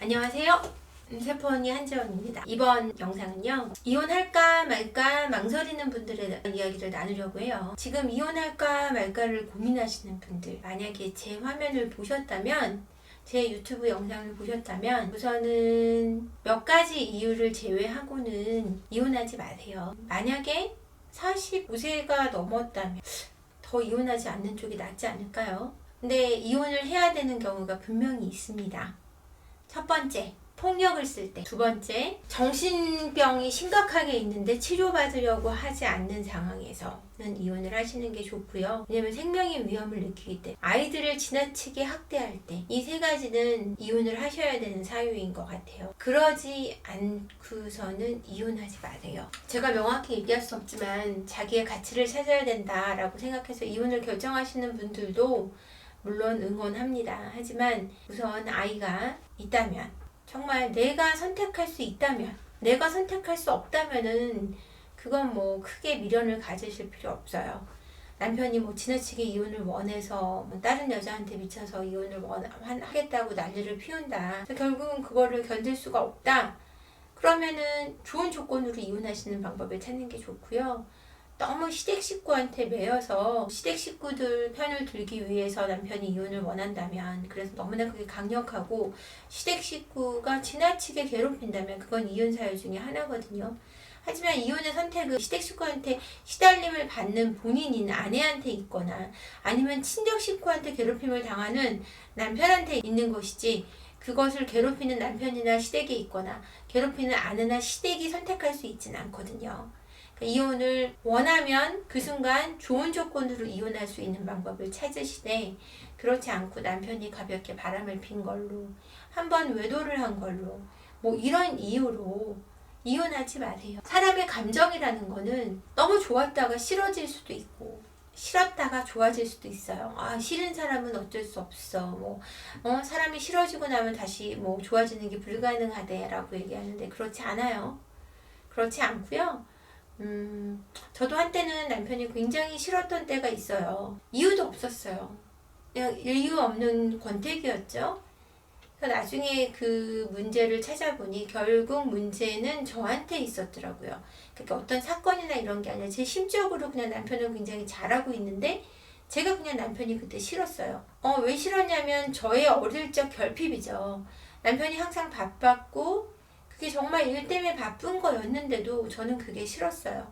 안녕하세요. 세포언니 한지원입니다. 이번 영상은요, 이혼할까 말까 망설이는 분들에 대한 이야기를 나누려고 해요. 지금 이혼할까 말까를 고민하시는 분들, 만약에 제 화면을 보셨다면, 제 유튜브 영상을 보셨다면 우선은 몇 가지 이유를 제외하고는 이혼하지 마세요. 만약에 45세가 넘었다면 더 이혼하지 않는 쪽이 낫지 않을까요? 근데 이혼을 해야 되는 경우가 분명히 있습니다. 첫 번째, 폭력을 쓸 때. 두 번째, 정신병이 심각하게 있는데 치료받으려고 하지 않는 상황에서는 이혼을 하시는 게 좋고요. 왜냐면 생명의 위험을 느끼기 때문에. 아이들을 지나치게 학대할 때. 이 세 가지는 이혼을 하셔야 되는 사유인 것 같아요. 그러지 않고서는 이혼하지 마세요. 제가 명확히 얘기할 수 없지만 자기의 가치를 찾아야 된다라고 생각해서 이혼을 결정하시는 분들도 물론 응원합니다. 하지만 우선 아이가 있다면, 정말 내가 선택할 수 있다면, 내가 선택할 수 없다면은 그건 뭐 크게 미련을 가지실 필요 없어요. 남편이 뭐 지나치게 이혼을 원해서 뭐 다른 여자한테 미쳐서 이혼을 하겠다고 난리를 피운다. 그래서 결국은 그거를 견딜 수가 없다. 그러면은 좋은 조건으로 이혼하시는 방법을 찾는 게 좋고요. 너무 시댁 식구한테 매여서 시댁 식구들 편을 들기 위해서 남편이 이혼을 원한다면, 그래서 너무나 그게 강력하고 시댁 식구가 지나치게 괴롭힌다면 그건 이혼 사유 중에 하나거든요. 하지만 이혼의 선택은 시댁 식구한테 시달림을 받는 본인인 아내한테 있거나 아니면 친정 식구한테 괴롭힘을 당하는 남편한테 있는 것이지, 그것을 괴롭히는 남편이나 시댁에 있거나 괴롭히는 아내나 시댁이 선택할 수 있지는 않거든요. 이혼을 원하면 그 순간 좋은 조건으로 이혼할 수 있는 방법을 찾으시되, 그렇지 않고 남편이 가볍게 바람을 핀 걸로, 한번 외도를 한 걸로, 뭐 이런 이유로 이혼하지 마세요. 사람의 감정이라는 거는 너무 좋았다가 싫어질 수도 있고 싫었다가 좋아질 수도 있어요. 싫은 사람은 어쩔 수 없어. 사람이 싫어지고 나면 다시 좋아지는 게 불가능하대라고 얘기하는데 그렇지 않아요. 그렇지 않고요. 저도 한때는 남편이 굉장히 싫었던 때가 있어요. 이유도 없었어요. 그냥 이유 없는 권태기였죠. 그래서 나중에 그 문제를 찾아보니 결국 문제는 저한테 있었더라고요. 그러니까 어떤 사건이나 이런 게 아니라 제 심적으로 그냥 남편은 굉장히 잘하고 있는데 제가 그냥 남편이 그때 싫었어요. 왜 싫었냐면 저의 어릴 적 결핍이죠. 남편이 항상 바빴고 그게 정말 일 때문에 바쁜 거였는데도 저는 그게 싫었어요.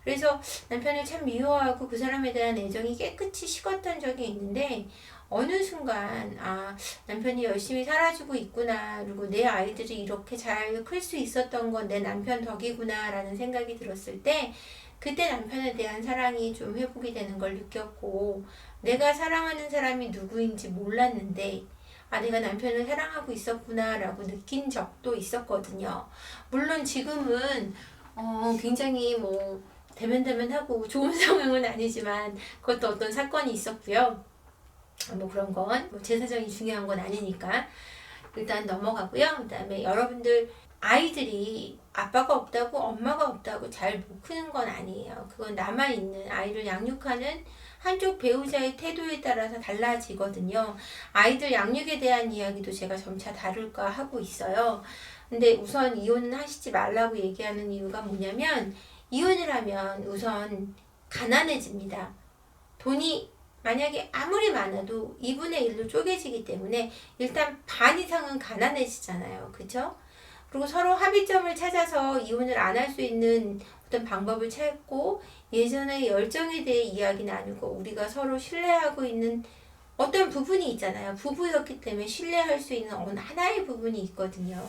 그래서 남편을 참 미워하고 그 사람에 대한 애정이 깨끗이 식었던 적이 있는데, 어느 순간 남편이 열심히 살아주고 있구나, 그리고 내 아이들이 이렇게 잘 클 수 있었던 건 내 남편 덕이구나 라는 생각이 들었을 때, 그때 남편에 대한 사랑이 좀 회복이 되는 걸 느꼈고, 내가 사랑하는 사람이 누구인지 몰랐는데 내가 남편을 사랑하고 있었구나 라고 느낀 적도 있었거든요. 물론 지금은 굉장히 대면대면하고 좋은 상황은 아니지만 그것도 어떤 사건이 있었고요. 그런 건 제 사정이 중요한 건 아니니까 일단 넘어가고요. 그 다음에 여러분들 아이들이 아빠가 없다고 엄마가 없다고 잘 못 크는 건 아니에요. 그건 남아있는 아이를 양육하는 한쪽 배우자의 태도에 따라서 달라지거든요. 아이들 양육에 대한 이야기도 제가 점차 다룰까 하고 있어요. 근데 우선 이혼은 하시지 말라고 얘기하는 이유가 뭐냐면, 이혼을 하면 우선 가난해집니다. 돈이 만약에 아무리 많아도 2분의 1로 쪼개지기 때문에 일단 반 이상은 가난해지잖아요. 그죠? 그리고 서로 합의점을 찾아서 이혼을 안 할 수 있는 어떤 방법을 찾고, 예전의 열정에 대해 이야기 나누고, 우리가 서로 신뢰하고 있는 어떤 부분이 있잖아요. 부부였기 때문에 신뢰할 수 있는 어느 하나의 부분이 있거든요.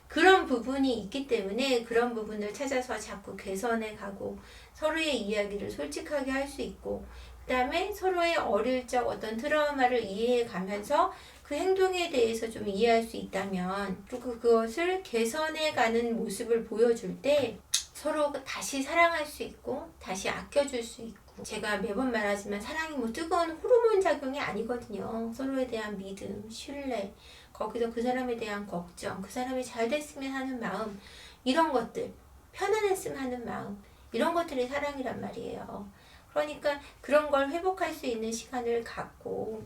그런 부분이 있기 때문에 그런 부분을 찾아서 자꾸 개선해 가고 서로의 이야기를 솔직하게 할 수 있고, 그 다음에 서로의 어릴 적 어떤 트라우마를 이해해 가면서 그 행동에 대해서 좀 이해할 수 있다면, 그리고 그것을 개선해 가는 모습을 보여줄 때 서로 다시 사랑할 수 있고 다시 아껴줄 수 있고, 제가 매번 말하지만 사랑이 뜨거운 호르몬 작용이 아니거든요. 서로에 대한 믿음, 신뢰, 거기서 그 사람에 대한 걱정, 그 사람이 잘 됐으면 하는 마음, 이런 것들, 편안했으면 하는 마음, 이런 것들이 사랑이란 말이에요. 그러니까 그런 걸 회복할 수 있는 시간을 갖고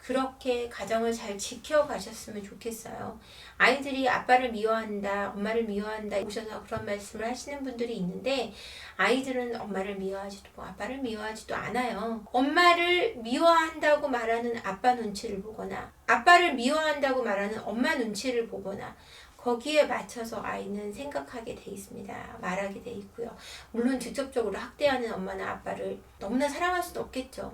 그렇게 가정을 잘 지켜가셨으면 좋겠어요. 아이들이 아빠를 미워한다, 엄마를 미워한다 오셔서 그런 말씀을 하시는 분들이 있는데 아이들은 엄마를 미워하지도 아빠를 미워하지도 않아요. 엄마를 미워한다고 말하는 아빠 눈치를 보거나 아빠를 미워한다고 말하는 엄마 눈치를 보거나 거기에 맞춰서 아이는 생각하게 돼 있습니다. 말하게 돼 있고요. 물론 직접적으로 학대하는 엄마나 아빠를 너무나 사랑할 수는 없겠죠.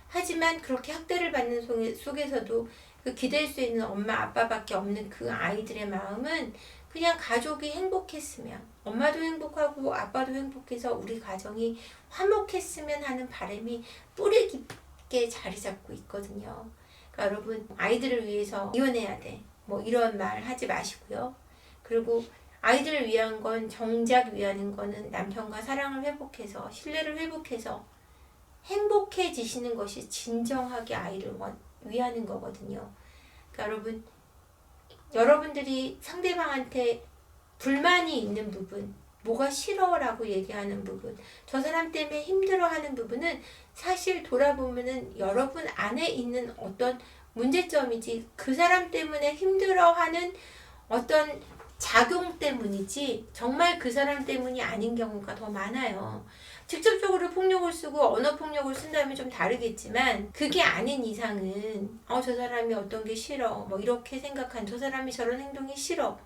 하지만 그렇게 학대를 받는 속에서도 그 기댈 수 있는 엄마 아빠밖에 없는 그 아이들의 마음은 그냥 가족이 행복했으면 엄마도 행복하고 아빠도 행복해서 우리 가정이 화목했으면 하는 바람이 뿌리 깊게 자리 잡고 있거든요. 그러니까 여러분 아이들을 위해서 이혼해야 돼 뭐 이런 말 하지 마시고요. 그리고 아이들을 위한 건 정작 위하는 거는 남편과 사랑을 회복해서 신뢰를 회복해서 행복해지시는 것이 진정하게 아이를 위하는 거거든요. 그러니까 여러분들이 상대방한테 불만이 있는 부분, 뭐가 싫어라고 얘기하는 부분, 저 사람 때문에 힘들어하는 부분은 사실 돌아보면은 여러분 안에 있는 어떤 문제점이지 그 사람 때문에 힘들어하는 어떤 작용 때문이지 정말 그 사람 때문이 아닌 경우가 더 많아요. 직접적으로 폭력을 쓰고 언어폭력을 쓴다면 좀 다르겠지만 그게 아닌 이상은 저 사람이 어떤 게 싫어 뭐 이렇게 생각한 저 사람이 저런 행동이 싫어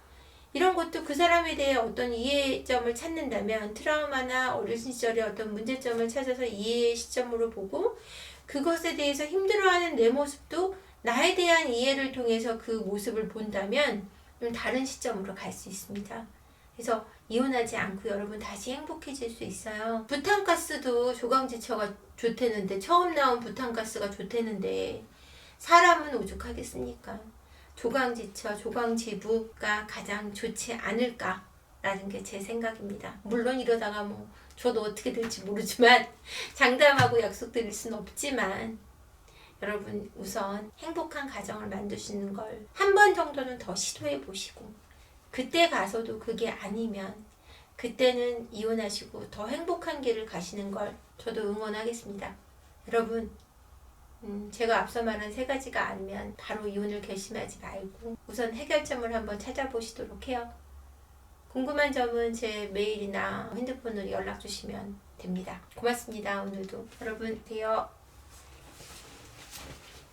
이런 것도 그 사람에 대해 어떤 이해점을 찾는다면 트라우마나 어린 시절의 어떤 문제점을 찾아서 이해의 시점으로 보고 그것에 대해서 힘들어하는 내 모습도 나에 대한 이해를 통해서 그 모습을 본다면 좀 다른 시점으로 갈 수 있습니다. 그래서 이혼하지 않고 여러분 다시 행복해질 수 있어요. 부탄가스도 조강지처가 좋대는데 처음 나온 부탄가스가 좋대는데 사람은 오죽하겠습니까? 조강지처, 조강지부가 가장 좋지 않을까라는 게 제 생각입니다. 물론 이러다가 뭐 저도 어떻게 될지 모르지만 장담하고 약속드릴 수는 없지만 여러분 우선 행복한 가정을 만드시는 걸 한 번 정도는 더 시도해 보시고 그때 가서도 그게 아니면 그때는 이혼하시고 더 행복한 길을 가시는 걸 저도 응원하겠습니다. 여러분 제가 앞서 말한 세 가지가 아니면 바로 이혼을 결심하지 말고 우선 해결점을 한번 찾아보시도록 해요. 궁금한 점은 제 메일이나 핸드폰으로 연락 주시면 됩니다. 고맙습니다. 오늘도 여러분 봬요.